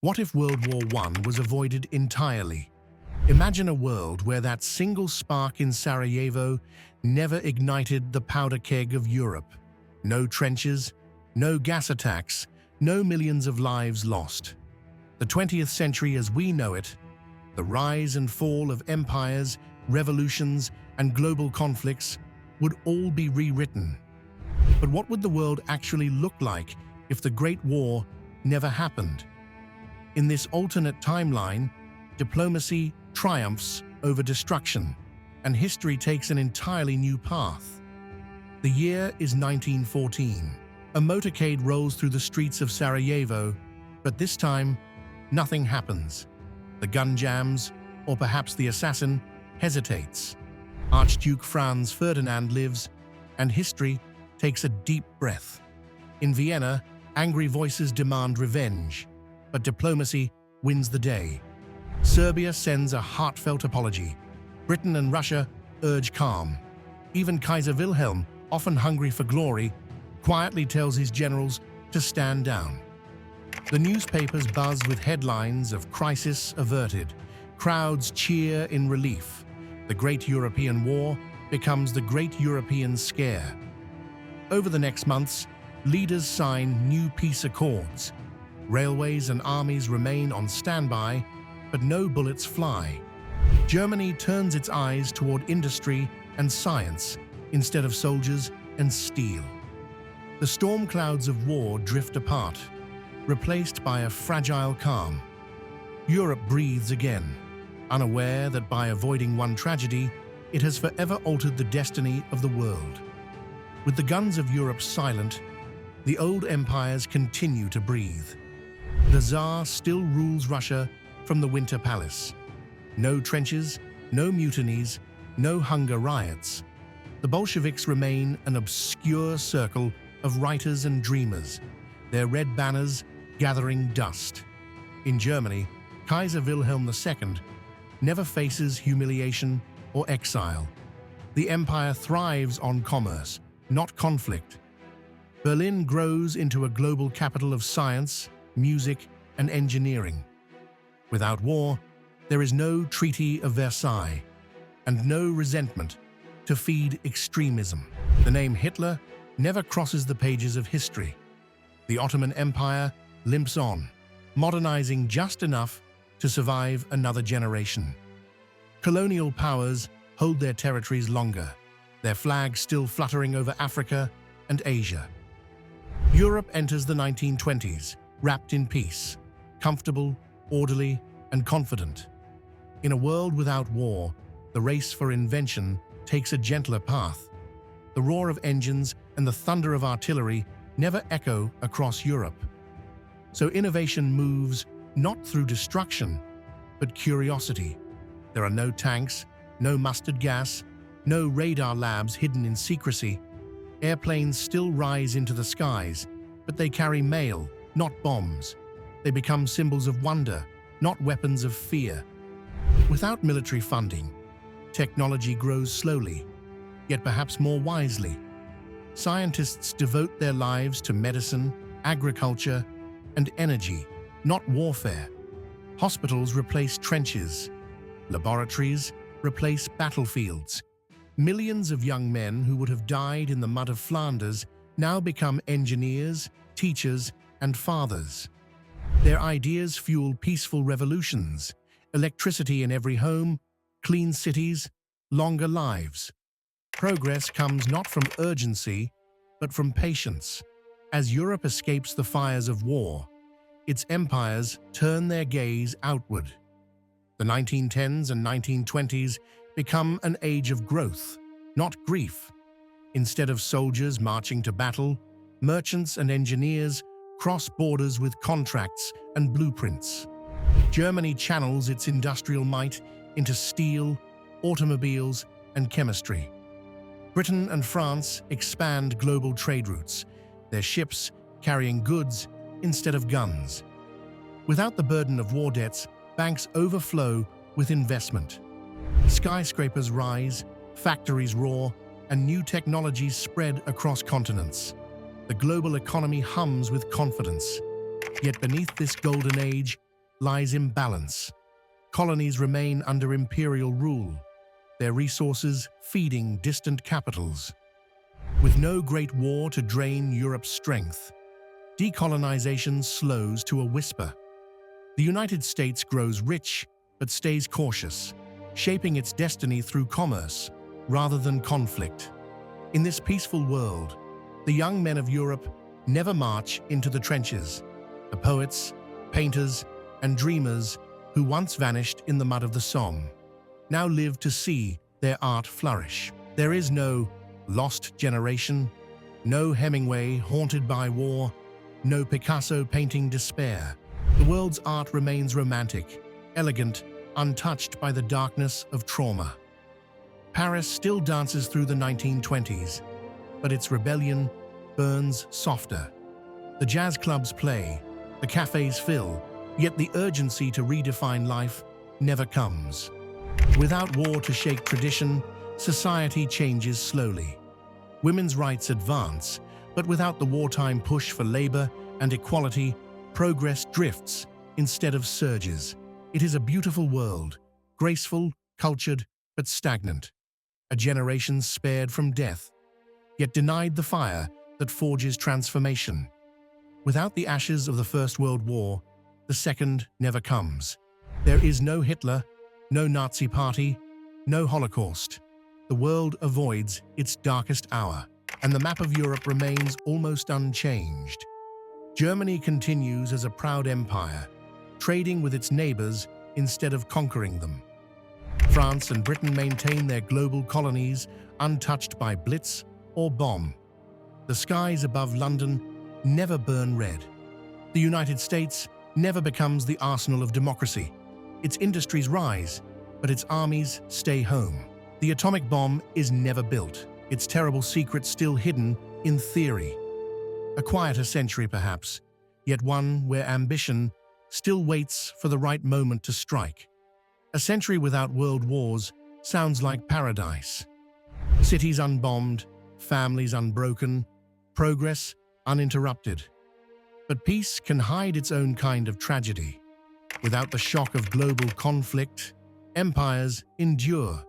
What if World War I was avoided entirely? Imagine a world where that single spark in Sarajevo never ignited the powder keg of Europe. No trenches, no gas attacks, no millions of lives lost. The 20th century as we know it, the rise and fall of empires, revolutions, and global conflicts would all be rewritten. But what would the world actually look like if the Great War never happened? In this alternate timeline, diplomacy triumphs over destruction, and history takes an entirely new path. The year is 1914. A motorcade rolls through the streets of Sarajevo, but this time, nothing happens. The gun jams, or perhaps the assassin, hesitates. Archduke Franz Ferdinand lives, and history takes a deep breath. In Vienna, angry voices demand revenge, but diplomacy wins the day. Serbia sends a heartfelt apology. Britain and Russia urge calm. Even Kaiser Wilhelm, often hungry for glory, quietly tells his generals to stand down. The newspapers buzz with headlines of crisis averted. Crowds cheer in relief. The Great European War becomes the Great European Scare. Over the next months, leaders sign new peace accords. Railways and armies remain on standby, but no bullets fly. Germany turns its eyes toward industry and science instead of soldiers and steel. The storm clouds of war drift apart, replaced by a fragile calm. Europe breathes again, unaware that by avoiding one tragedy, it has forever altered the destiny of the world. With the guns of Europe silent, the old empires continue to breathe. The Tsar still rules Russia from the Winter Palace. No trenches, no mutinies, no hunger riots. The Bolsheviks remain an obscure circle of writers and dreamers, their red banners gathering dust. In Germany, Kaiser Wilhelm II never faces humiliation or exile. The empire thrives on commerce, not conflict. Berlin grows into a global capital of science, music, and engineering. Without war, there is no Treaty of Versailles, and no resentment to feed extremism. The name Hitler never crosses the pages of history. The Ottoman Empire limps on, modernizing just enough to survive another generation. Colonial powers hold their territories longer, their flags still fluttering over Africa and Asia. Europe enters the 1920s, wrapped in peace, comfortable, orderly, and confident. In a world without war, the race for invention takes a gentler path. The roar of engines and the thunder of artillery never echo across Europe. So innovation moves not through destruction, but curiosity. There are no tanks, no mustard gas, no radar labs hidden in secrecy. Airplanes still rise into the skies, but they carry mail, not bombs. They become symbols of wonder, not weapons of fear. Without military funding, technology grows slowly, yet perhaps more wisely. Scientists devote their lives to medicine, agriculture, and energy, not warfare. Hospitals replace trenches. Laboratories replace battlefields. Millions of young men who would have died in the mud of Flanders now become engineers, teachers, and fathers. Their ideas fuel peaceful revolutions, electricity in every home, clean cities, longer lives. Progress comes not from urgency, but from patience. As Europe escapes the fires of war, its empires turn their gaze outward. The 1910s and 1920s become an age of growth, not grief. Instead of soldiers marching to battle, merchants and engineers cross borders with contracts and blueprints. Germany channels its industrial might into steel, automobiles, and chemistry. Britain and France expand global trade routes, their ships carrying goods instead of guns. Without the burden of war debts, banks overflow with investment. Skyscrapers rise, factories roar, and new technologies spread across continents. The global economy hums with confidence. Yet beneath this golden age lies imbalance. Colonies remain under imperial rule, their resources feeding distant capitals. With no great war to drain Europe's strength, decolonization slows to a whisper. The United States grows rich but stays cautious, shaping its destiny through commerce rather than conflict. In this peaceful world, the young men of Europe never march into the trenches. The poets, painters, and dreamers who once vanished in the mud of the Somme now live to see their art flourish. There is no lost generation, no Hemingway haunted by war, no Picasso painting despair. The world's art remains romantic, elegant, untouched by the darkness of trauma. Paris still dances through the 1920s, but its rebellion burns softer. The jazz clubs play, the cafes fill, yet the urgency to redefine life never comes. Without war to shake tradition, society changes slowly. Women's rights advance, but without the wartime push for labor and equality, progress drifts instead of surges. It is a beautiful world, graceful, cultured, but stagnant. A generation spared from death, yet denied the fire that forges transformation. Without the ashes of the First World War, the Second never comes. There is no Hitler, no Nazi Party, no Holocaust. The world avoids its darkest hour, and the map of Europe remains almost unchanged. Germany continues as a proud empire, trading with its neighbors instead of conquering them. France and Britain maintain their global colonies untouched by blitz or bomb. The skies above London never burn red. The United States never becomes the arsenal of democracy. Its industries rise, but its armies stay home. The atomic bomb is never built, its terrible secret still hidden in theory. A quieter century perhaps, yet one where ambition still waits for the right moment to strike. A century without world wars sounds like paradise. Cities unbombed, families unbroken, progress uninterrupted. But peace can hide its own kind of tragedy. Without the shock of global conflict, empires endure.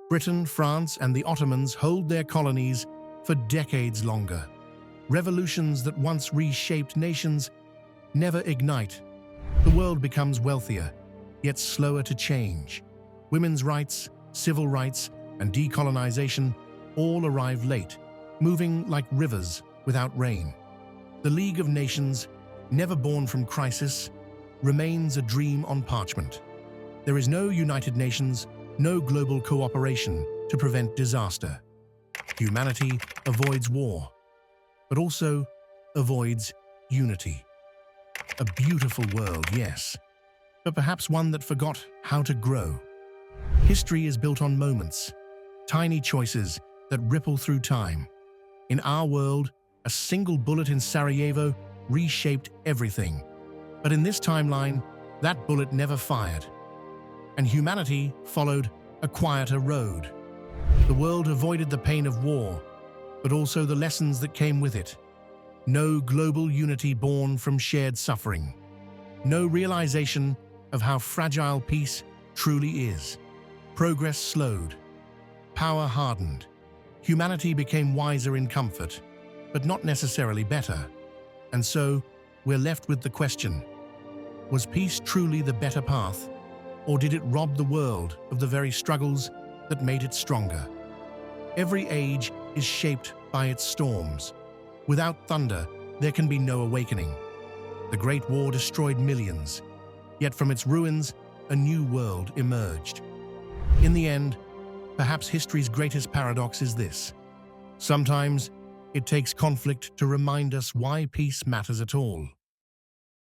Britain, France, and the Ottomans hold their colonies for decades longer. Revolutions that once reshaped nations never ignite. The world becomes wealthier, yet slower to change. Women's rights, civil rights, and decolonization all arrive late, moving like rivers without rain. The League of Nations, never born from crisis, remains a dream on parchment. There is no United Nations, no global cooperation to prevent disaster. Humanity avoids war, but also avoids unity. A beautiful world, yes, but perhaps one that forgot how to grow. History is built on moments, tiny choices that ripple through time. In our world, a single bullet in Sarajevo reshaped everything. But in this timeline, that bullet never fired, and humanity followed a quieter road. The world avoided the pain of war, but also the lessons that came with it. No global unity born from shared suffering. No realization of how fragile peace truly is. Progress slowed. Power hardened. Humanity became wiser in comfort, but not necessarily better. And so, we're left with the question: was peace truly the better path, or did it rob the world of the very struggles that made it stronger? Every age is shaped by its storms. Without thunder, there can be no awakening. The Great War destroyed millions, yet from its ruins, a new world emerged. In the end, perhaps history's greatest paradox is this: sometimes it takes conflict to remind us why peace matters at all.